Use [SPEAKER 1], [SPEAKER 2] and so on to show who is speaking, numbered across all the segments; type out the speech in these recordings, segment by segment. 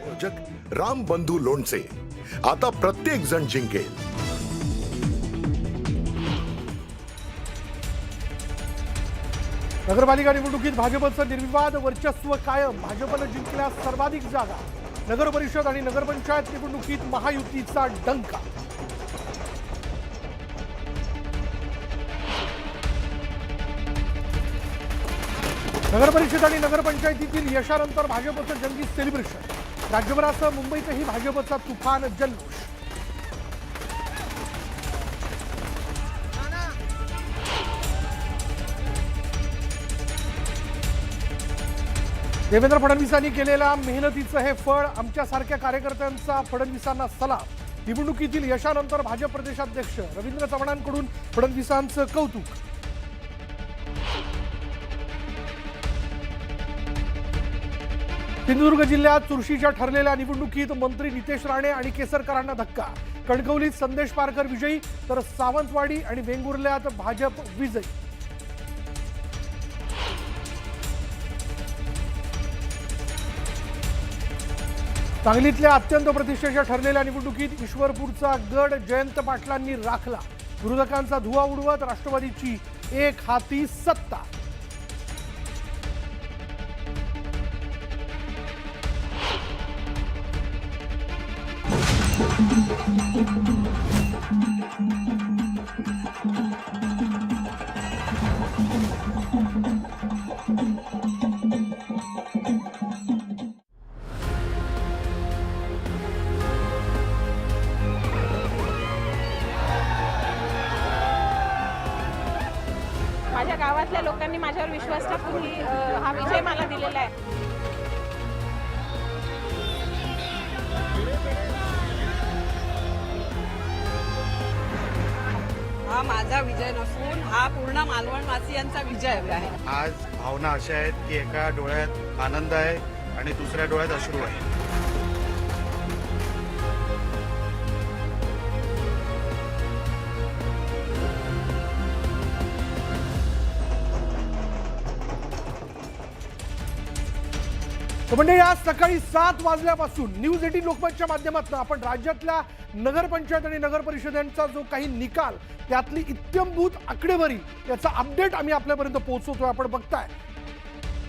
[SPEAKER 1] आयोजक राम बंधू लोणचे. आता प्रत्येक जण जिंकेल.
[SPEAKER 2] नगरपालिका निवडणुकीत भाजपचं निर्विवाद वर्चस्व कायम. भाजपनं जिंकल्यास सर्वाधिक जागा. नगर परिषद आणि नगरपंचायत निवडणुकीत महायुतीचा डंका. नगरपरिषद आणि नगरपंचायतीतील यशानंतर भाजपचं जंगी सेलिब्रेशन. राज्यभरासह मुंबईतही भाजपचा तुफान जल्लोष. देवेंद्र फडणवीसांनी केलेल्या मेहनतीचं हे फळ. आमच्यासारख्या कार्यकर्त्यांचा फडणवीसांना सलाम. निवडणुकीतील यशानंतर भाजप प्रदेशाध्यक्ष रवींद्र चव्हाणांकडून फडणवीसांचं कौतुक. सिंधुदुर्ग जिल्ह्यात चुरशीच्या ठरलेल्या निवडणुकीत मंत्री नितेश राणे आणि केसरकरांना धक्का. कणकवलीत संदेश पारकर विजयी तर सावंतवाडी आणि वेंगुर्ल्यात भाजप विजयी. सांगलीतल्या अत्यंत प्रतिष्ठेच्या ठरलेल्या निवडणुकीत ईश्वरपूरचा गड जयंत पाटलांनी राखला. विरोधकांचा धुव्वा उडवत राष्ट्रवादीची एक हाती सत्ता.
[SPEAKER 3] माझ्या गावातल्या लोकांनी माझ्यावर विश्वास टाकून हा विजय मला दिलेला आहे.
[SPEAKER 4] हा माझा विजय नसून हा पूर्ण मालवणवासियांचा विजय आहे.
[SPEAKER 5] आज भावना अशा आहेत की एका डोळ्यात आनंद आहे आणि दुसऱ्या डोळ्यात अश्रू आहे.
[SPEAKER 2] म्हणजे आज सकाळी 7 वाजल्यापासून न्यूज 18 लोकमतच्या माध्यमातून आपण राज्यातल्या नगरपंचायत आणि नगर परिषदांचा जो काही निकाल त्यातली इत्यंभूत आकडेवारी याचा अपडेट आम्ही आपल्यापर्यंत पोहोचवतोय. आपण बघताय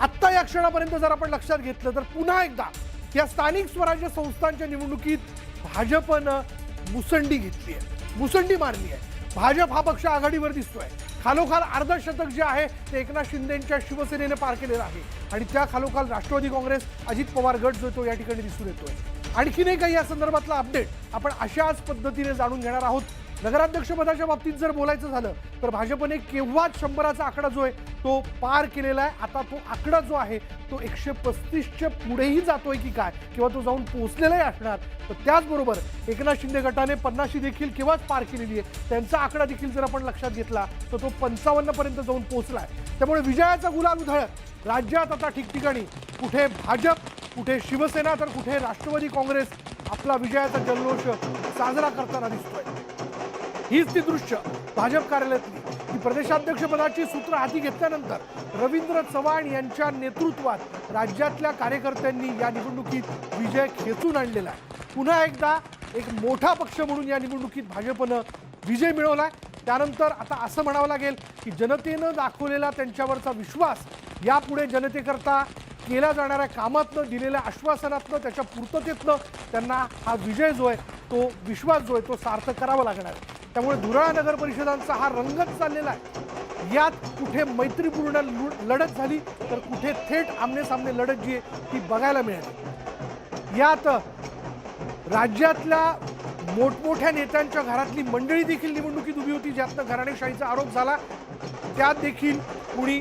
[SPEAKER 2] आत्ता या क्षणापर्यंत जर आपण लक्षात घेतलं तर पुन्हा एकदा या स्थानिक स्वराज्य संस्थांच्या निवडणुकीत भाजपनं मुसंडी घेतली आहे, मुसंडी मारली आहे. भाजप हा पक्ष आघाडीवर दिसतोय. खालोखाल अर्धशतक जे आहे ते एकनाथ शिंदेंच्या शिवसेनेने पार केलेलं आहे आणि त्या खालोखाल राष्ट्रवादी काँग्रेस अजित पवार गट जो तो या ठिकाणी दिसून येतोय. आणखीनही काही या संदर्भातला अपडेट आपण अशाच पद्धतीने जाणून घेणार आहोत. नगराध्यक्षपदाच्या बाबतीत जर बोलायचं झालं तर भाजपने केव्हाच 100चा आकडा जो आहे तो पार केलेला आहे. आता तो आकडा जो आहे तो 135च्या पुढेही जातोय की काय किंवा तो जाऊन पोहोचलेलाही असणार. तर त्याचबरोबर एकनाथ शिंदे गटाने 50शी देखील केव्हाच पार केलेली आहे. त्यांचा आकडा देखील जर आपण लक्षात घेतला तर तो 55 पर्यंत जाऊन पोहोचलाय. त्यामुळे विजयाचा गुलाल उधळत राज्यात आता ठिकठिकाणी कुठे भाजप, कुठे शिवसेना तर कुठे राष्ट्रवादी काँग्रेस आपला विजयाचा जल्लोष साजरा करताना दिसतोय. हीच ती दृश्य भाजप कार्यालयातली. ही प्रदेशाध्यक्षपदाची सूत्र हाती घेतल्यानंतर रवींद्र चव्हाण यांच्या नेतृत्वात राज्यातल्या कार्यकर्त्यांनी या निवडणुकीत विजय खेचून आणलेला आहे. पुन्हा एकदा एक मोठा पक्ष म्हणून या निवडणुकीत भाजपनं विजय मिळवलाय. त्यानंतर आता असं म्हणावं लागेल की जनतेनं दाखवलेला त्यांच्यावरचा विश्वास यापुढे जनतेकरता केल्या जाणाऱ्या कामातनं, दिलेल्या आश्वासनातनं, त्याच्या पूर्ततेतनं त्यांना हा विजय जो आहे तो विश्वास जो आहे तो सार्थ करावा लागणार आहे. त्यामुळे धुराळा नगर परिषदांचा हा रंगत चाललेला आहे. यात कुठे मैत्रीपूर्ण लढत झाली तर कुठे थेट आमनेसामने लढत जी आहे ती बघायला मिळाली. यात राज्यातल्या मोठमोठ्या नेत्यांच्या घरातली मंडळी देखील निवडणुकीत उभी होती, ज्यातनं घराणेशाहीचा आरोप झाला. त्यात देखील कुणी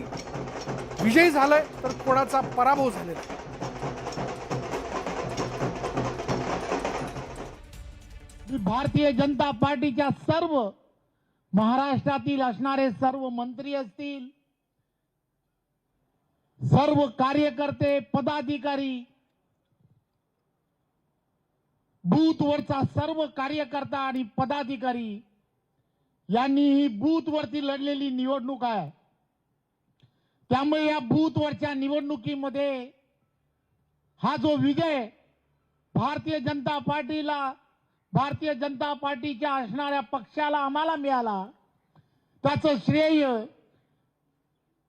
[SPEAKER 2] विजयी झालाय तर कोणाचा पराभव झालेला आहे.
[SPEAKER 6] भारतीय जनता पार्टीच्या सर्व महाराष्ट्रातील असणारे सर्व मंत्री असतील, सर्व कार्यकर्ते, पदाधिकारी, बूथवरचा सर्व कार्यकर्ता आणि पदाधिकारी यांनी ही बूथवरती लढलेली निवडणूक आहे. त्यामुळे या बूथवरच्या निवडणुकीमध्ये हा जो विजय भारतीय जनता पार्टीला, भारतीय जनता पार्टीच्या असणाऱ्या पक्षाला आम्हाला मिळाला, त्याचं श्रेय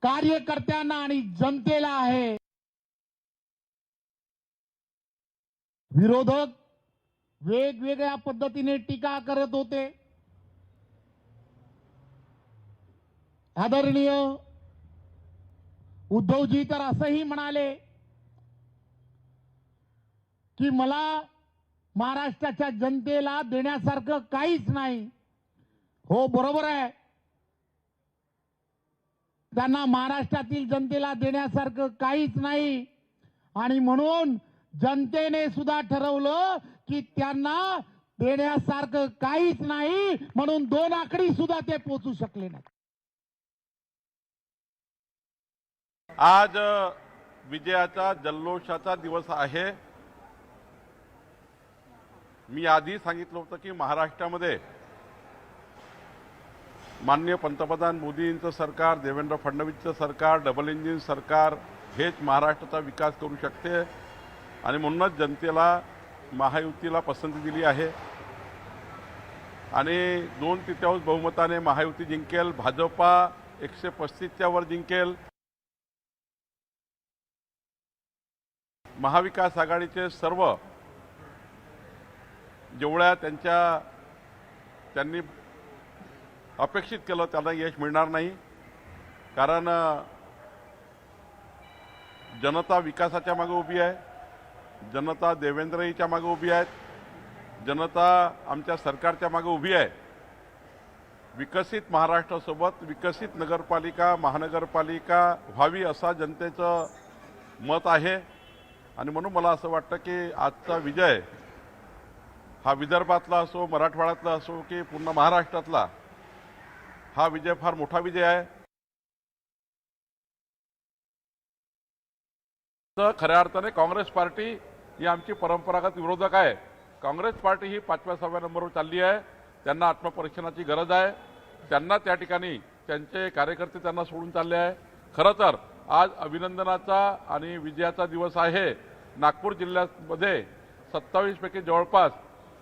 [SPEAKER 6] कार्यकर्त्यांना आणि जनतेला आहे. विरोधक वेगवेगळ्या पद्धतीने टीका करत होते. आदरणीय उद्धवजी तर असंही म्हणाले की मला महाराष्ट्राच्या जनतेला देण्यासारखं काहीच नाही. हो, बरोबर आहे, त्यांना महाराष्ट्रातील जनतेला देण्यासारखं काहीच नाही आणि म्हणून जनतेने सुद्धा ठरवलं की त्यांना देण्यासारखं काहीच नाही, म्हणून 2 आकडी सुद्धा ते पोहोचू शकले नाही.
[SPEAKER 7] आज विजयाचा जल्लोषाचा दिवस आहे. मी आधी सांगितलं होतं की महाराष्ट्रामध्ये माननीय पंतप्रधान मोदींचं सरकार, देवेंद्र फडणवीसचं सरकार, डबल इंजिन सरकार हेच महाराष्ट्राचा विकास करू शकते आणि म्हणूनच जनतेला महायुतीला पसंती दिली आहे आणि 2/3 बहुमताने महायुती जिंकेल. भाजपा 135च्या वर जिंकेल. महाविकास आघाडीचे सर्व जेवढ्या त्यांनी अपेक्षित केलं त्यांना यश मिळणार नाही, कारण जनता विकासाच्या मागे उभी आहे, जनता देवेंद्रजीच्या मागे उभी आहे, जनता आमच्या सरकारच्या मागे उभी आहे. विकसित महाराष्ट्रासोबत विकसित नगरपालिका, महानगरपालिका व्हावी असा जनतेचं मत आहे आणि म्हणून मला असं वाटतं की आजचा विजय हा विदर्भातला असो, मराठवाड्यातला असो की पूर्ण महाराष्ट्रातला हा विजय फार मोठा विजय आहे. तर खऱ्या अर्थाने काँग्रेस पार्टी ही आमची परंपरागत विरोधक आहे. काँग्रेस पार्टी ही 5व्या-6व्या नंबरवर चालली आहे. त्यांना आत्मपरीक्षणाची गरज आहे. त्यांना त्या ठिकाणी त्यांचे कार्यकर्ते त्यांना सोडून चालले आहे. खरं तर आज अभिनंदनाचा आणि विजयाचा दिवस आहे. नागपूर जिल्ह्यामध्ये 27 पैकी जवळपास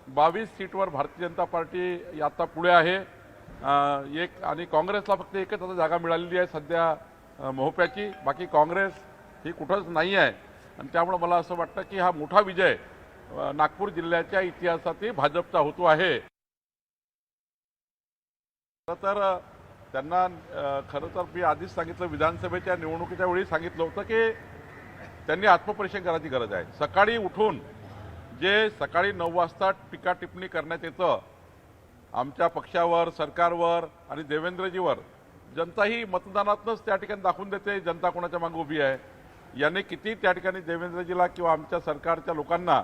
[SPEAKER 7] 22 सीटवर भारतीय जनता पार्टी आता पुढे आहे. आणि काँग्रेसला फक्त एकच आता जागा मिळालेली आहे सध्या मोहप्याची. बाकी काँग्रेस ही कुठंच नाही आहे आणि त्यामुळे मला असं वाटतं की हा मोठा विजय नागपूर जिल्ह्याच्या इतिहासातही भाजपचा होतो आहे. तर त्यांना खरं तर मी आधीच सांगितलं, विधानसभेच्या निवडणुकीच्या वेळी सांगितलं होतं की त्यांनी आत्मपरीक्षण करायची गरज आहे. सकाळी उठून जे सकाळी 9 वाजता टीका टिप्पणी करण्यात येतं आमच्या पक्षावर, सरकारवर आणि देवेंद्रजीवर, जनता ही मतदानातूनच त्या ठिकाणी दाखवून देते जनता कोणाच्या मागे उभी आहे. याने किती त्या ठिकाणी देवेंद्रजीला किंवा आमच्या सरकारच्या लोकांना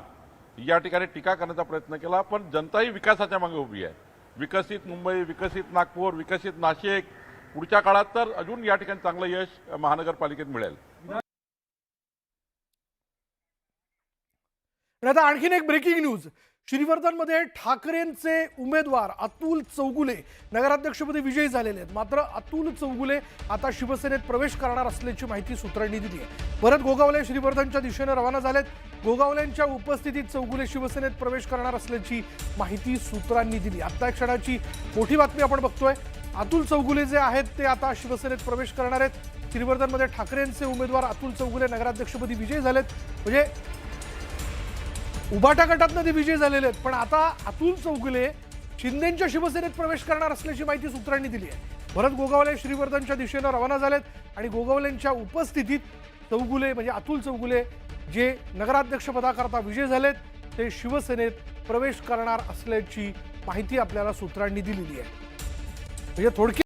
[SPEAKER 7] या ठिकाणी टीका करण्याचा प्रयत्न केला, पण जनता ही विकासाच्या मागे उभी आहे. विकसित मुंबई, विकसित नागपूर, विकसित नाशिक, पुढच्या काळात तर अजून या ठिकाणी चांगलं यश महानगरपालिकेत मिळेल.
[SPEAKER 2] आता आणखीन एक ब्रेकिंग न्यूज. श्रीवर्धनमध्ये ठाकरेंचे उमेदवार अतुल चौगुले नगराध्यक्षपदी विजयी झालेले आहेत. मात्र अतुल चौगुले आता शिवसेनेत प्रवेश करणार असल्याची माहिती सूत्रांनी दिली आहे. भरत गोगावले श्रीवर्धनच्या दिशेने रवाना झालेत. गोगावलेंच्या उपस्थितीत चौगुले शिवसेनेत प्रवेश करणार असल्याची माहिती सूत्रांनी दिली. आता एक क्षणाची मोठी बातमी आपण बघतोय. अतुल चौगुले जे आहेत ते आता शिवसेनेत प्रवेश करणार आहेत. श्रीवर्धनमध्ये ठाकरेंचे उमेदवार अतुल चौगुले नगराध्यक्षपदी विजयी झालेत. म्हणजे उभाटा गटातनं ते विजयी झालेले आहेत, पण आता अतुल चौगुले शिंदेच्या शिवसेनेत प्रवेश करणार असल्याची माहिती सूत्रांनी दिली आहे. भरत गोगावले श्रीवर्धनच्या दिशेनं रवाना झालेत आणि गोगावलेंच्या उपस्थितीत चौगुले म्हणजे अतुल चौगुले जे नगराध्यक्षपदाकरता विजयी झालेत ते शिवसेनेत प्रवेश करणार असल्याची माहिती आपल्याला सूत्रांनी दिलेली आहे. म्हणजे थोडक्यात